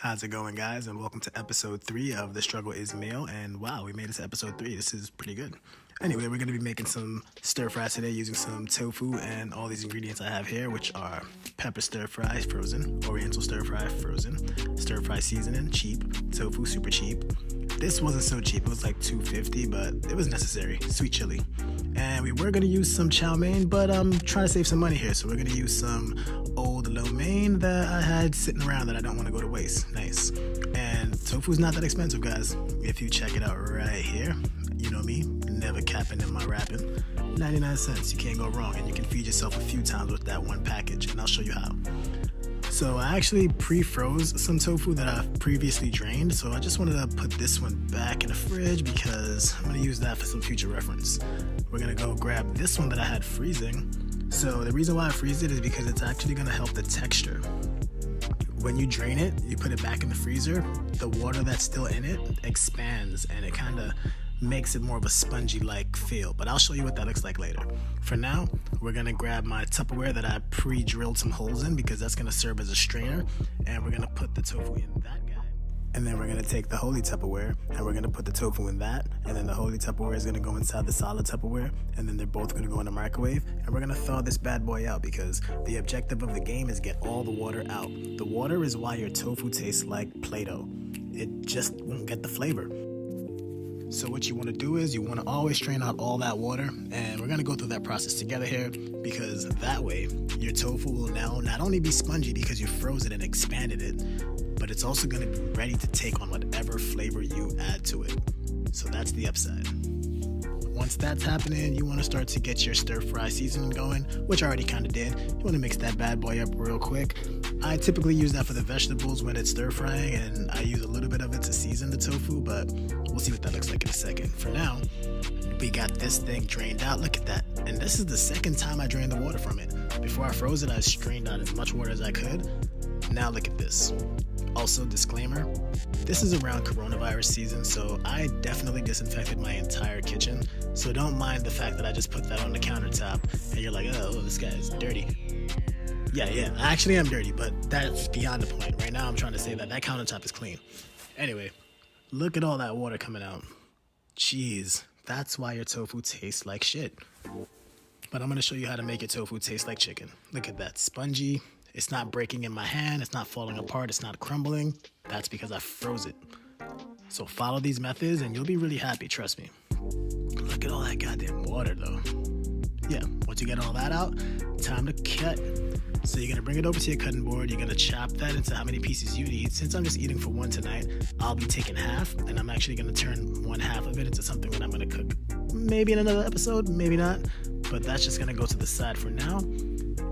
How's it going, guys? And welcome to episode 3 of The Struggle is Meal. And wow, we made it to episode 3. This is pretty good. Anyway, we're going to be making some stir fries today using some tofu and all these ingredients I have here, which are pepper stir fry frozen, oriental stir fry frozen, stir fry seasoning, cheap, tofu super cheap. This wasn't so cheap. It was like $2.50, but it was necessary. Sweet chili. And we were going to use some chow mein, but I'm trying to save some money here. So we're going to use some old lo mein that I had sitting around that I don't want to go to waste. Nice. And tofu's not that expensive, guys. If you check it out right here, you know me, never capping in my rapping. 99 cents, you can't go wrong. And you can feed yourself a few times with that one package. And I'll show you how. So I actually pre-froze some tofu that I've previously drained, so I just wanted to put this one back in the fridge because I'm going to use that for some future reference. We're going to go grab this one that I had freezing. So the reason why I freeze it is because it's actually going to help the texture. When you drain it, you put it back in the freezer, the water that's still in it expands and it kind of makes it more of a spongy-like feel, but I'll show you what that looks like later. For now, we're gonna grab my Tupperware that I pre-drilled some holes in because that's gonna serve as a strainer, and we're gonna put the tofu in that guy. And then we're gonna take the holy Tupperware and we're gonna put the tofu in that, and then the holy Tupperware is gonna go inside the solid Tupperware, and then they're both gonna go in the microwave, and we're gonna thaw this bad boy out because the objective of the game is get all the water out. The water is why your tofu tastes like Play-Doh. It just won't get the flavor. So what you want to do is you want to always strain out all that water, and we're going to go through that process together here because that way your tofu will now not only be spongy because you froze it and expanded it, but it's also going to be ready to take on whatever flavor you add to it. So that's the upside. Once that's happening, you want to start to get your stir fry seasoning going, which I already kind of did. You want to mix that bad boy up real quick. I typically use that for the vegetables when it's stir frying, and I use a little bit of it to season the tofu, but we'll see what that looks like in a second. For now, we got this thing drained out. Look at that. And this is the second time I drained the water from it. Before I froze it, I strained out as much water as I could. Now look at this. Also, disclaimer, this is around coronavirus season, so I definitely disinfected my entire kitchen. So don't mind the fact that I just put that on the countertop and you're like, oh, this guy is dirty. Yeah, I actually am dirty, but that's beyond the point. Right now I'm trying to say that countertop is clean. Anyway, look at all that water coming out. Jeez, that's why your tofu tastes like shit. But I'm going to show you how to make your tofu taste like chicken. Look at that, spongy. It's not breaking in my hand. It's not falling apart. It's not crumbling. That's because I froze it. So follow these methods and you'll be really happy. Trust me. Look at all that goddamn water though. Yeah, once you get all that out, time to cut. So you're going to bring it over to your cutting board. You're going to chop that into how many pieces you need. Since I'm just eating for one tonight, I'll be taking half, and I'm actually going to turn one half of it into something that I'm going to cook maybe in another episode, maybe not. But that's just going to go to the side for now.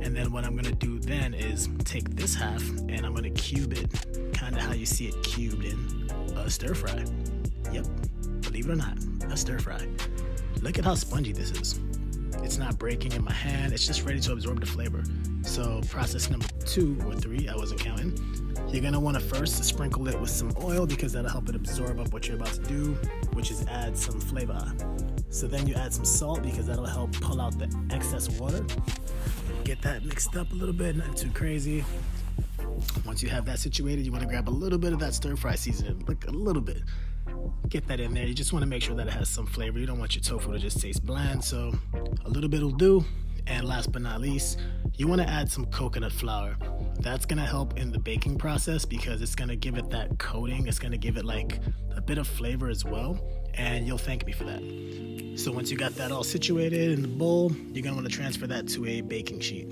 And then what I'm going to do then is take this half and I'm going to cube it, kind of how you see it cubed in a stir fry. Yep, believe it or not, a stir fry. Look at how spongy this is. It's not breaking in my hand. It's just ready to absorb the flavor. So process number 2 or 3, I wasn't counting. You're going to want to first sprinkle it with some oil because that'll help it absorb up what you're about to do, which is add some flavor. So then you add some salt because that'll help pull out the excess water. Get that mixed up a little bit, not too crazy. Once you have that situated, you want to grab a little bit of that stir fry seasoning, like a little bit. Get that in there. You just want to make sure that it has some flavor. You don't want your tofu to just taste bland, so a little bit will do. And last but not least, you want to add some coconut flour. That's going to help in the baking process because it's going to give it that coating. It's going to give it like a bit of flavor as well, and you'll thank me for that. So once you got that all situated in the bowl, you're going to want to transfer that to a baking sheet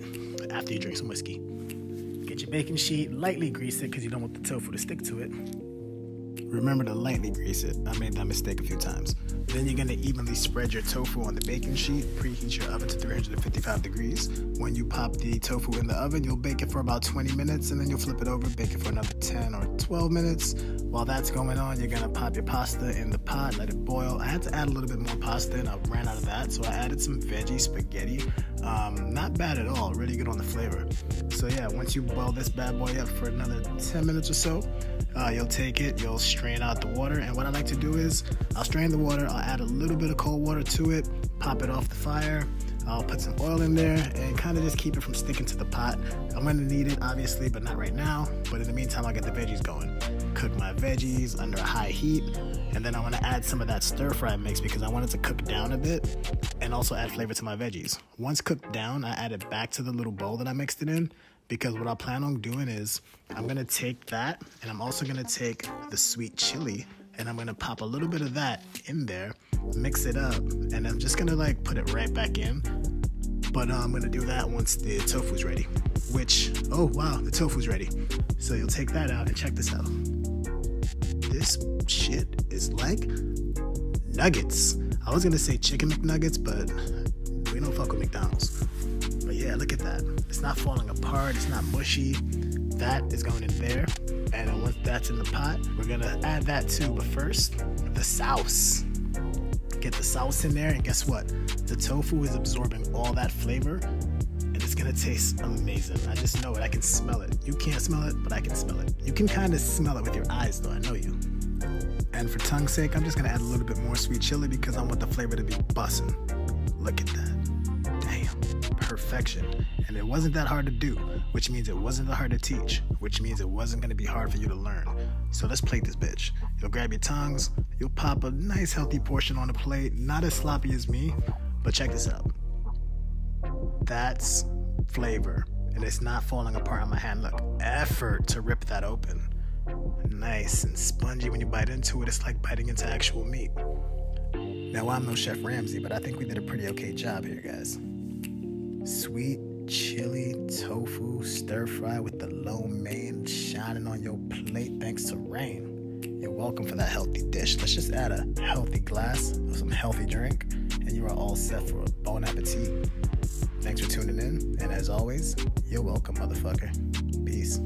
after you drink some whiskey. Get your baking sheet, lightly grease it because you don't want the tofu to stick to it. Remember to lightly grease it. I made that mistake a few times. Then you're going to evenly spread your tofu on the baking sheet. Preheat your oven to 355 degrees. When you pop the tofu in the oven, you'll bake it for about 20 minutes, and then you'll flip it over, bake it for another 10 or 12 minutes. While that's going on, you're going to pop your pasta in the pot, let it boil. I had to add a little bit more pasta, and I ran out of that, so I added some veggie spaghetti. Not bad at all, really good on the flavor. So yeah, once you boil this bad boy up for another 10 minutes or so, you'll take it, you'll strain out the water, and what I like to do is I'll strain the water, I'll add a little bit of cold water to it, pop it off the fire, I'll put some oil in there and kind of just keep it from sticking to the pot. I'm going to need it obviously, but not right now, but in the meantime I'll get the veggies going. cook my veggies under a high heat, and then I want to add some of that stir-fry mix because I want it to cook down a bit and also add flavor to my veggies. Once cooked down, I add it back to the little bowl that I mixed it in, because what I plan on doing is I'm going to take that, and I'm also going to take the sweet chili, and I'm going to pop a little bit of that in there, mix it up, and I'm just going to like put it right back in. But I'm going to do that once the tofu's ready, which, oh wow, the tofu's ready. So you'll take that out and check this out. This shit is like nuggets. I was going to say chicken McNuggets, but we don't fuck with McDonald's. But yeah, look at that. It's not falling apart. It's not mushy. That is going in there. And then once that's in the pot, we're going to add that too. But first, the sauce. Get the sauce in there, and guess what? The tofu is absorbing all that flavor, and it's gonna taste amazing. I just know it. I can smell it. You can't smell it, but I can smell it. You can kind of smell it with your eyes, though. I know you. And for tongue's sake, I'm just gonna add a little bit more sweet chili because I want the flavor to be bussin'. Look at that. Damn. Perfection. And it wasn't that hard to do, which means it wasn't that hard to teach, which means it wasn't gonna be hard for you to learn. So let's plate this bitch. You'll grab your tongs, you'll pop a nice healthy portion on the plate, not as sloppy as me, but check this out. That's flavor, and it's not falling apart on my hand. Look, effort to rip that open. Nice and spongy when you bite into it. It's like biting into actual meat. Now, I'm no Chef Ramsay, but I think we did a pretty okay job here, guys. Sweet chili tofu stir fry with the lo mein shining on your plate thanks to rain. You're welcome for that healthy dish. Let's just add a healthy glass of some healthy drink, and you are all set for a bon appetit. Thanks for tuning in, and as always, you're welcome, motherfucker. Peace.